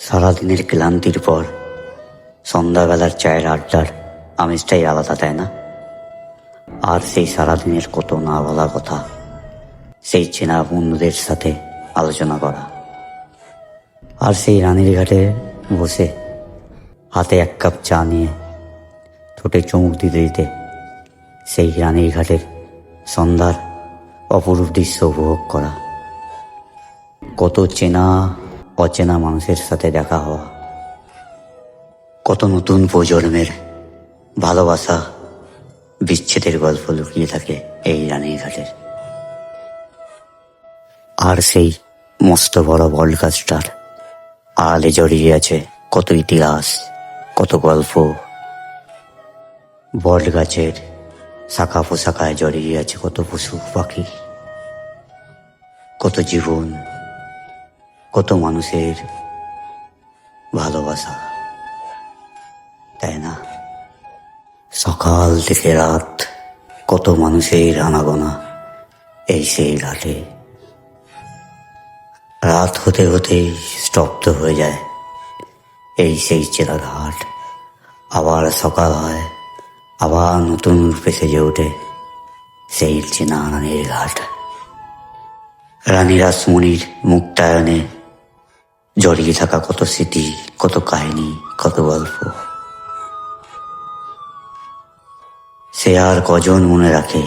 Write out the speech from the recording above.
সারাদিনের ক্লান্তির পর সন্ধ্যাবেলার চায়ের আড্ডার আমেজটাই আলাদা, তাই না? আর সেই সারাদিনের কত না বলা কথা, সেই চেনা বন্ধুদের সাথে আলোচনা করা, আর সেই রানীর ঘাটে বসে হাতে এক কাপ চা নিয়ে ঠোঁটে চুমুক দিতে দিতে সেই রানীর ঘাটের সন্ধ্যার অপরূপ দৃশ্য উপভোগ করা, কত চেনা অচেনা মানুষের সাথে দেখা হওয়া, কত নতুন প্রজন্মের ভালোবাসা বিচ্ছেদের গল্প লুকিয়ে থাকে এই রানীর ঘাটের। আর সেই মস্ত বড় বট গাছটার আড়ালে জড়িয়ে আছে কত ইতিহাস, কত গল্প। বট গাছের শাখা পোশাখায় জড়িয়ে আছে কত পশু পাখি, কত জীবন, কত মানুষের ভালোবাসা, তাই না? সকাল থেকে রাত কত মানুষের আনাগোনা এই সেই ঘাটে। রাত হতে হতেই স্তব্ধ হয়ে যায় এই সেই চেনা ঘাট। আবার সকাল হয়, আবার নতুন রূপে সেজে ওঠে সেই চেনা রানীর ঘাট। রানী রাসমণির মুক্তায়নে জড়িয়ে থাকা কত স্মৃতি, কত কাহিনী, কত গল্প, সে আর কজন মনে রাখে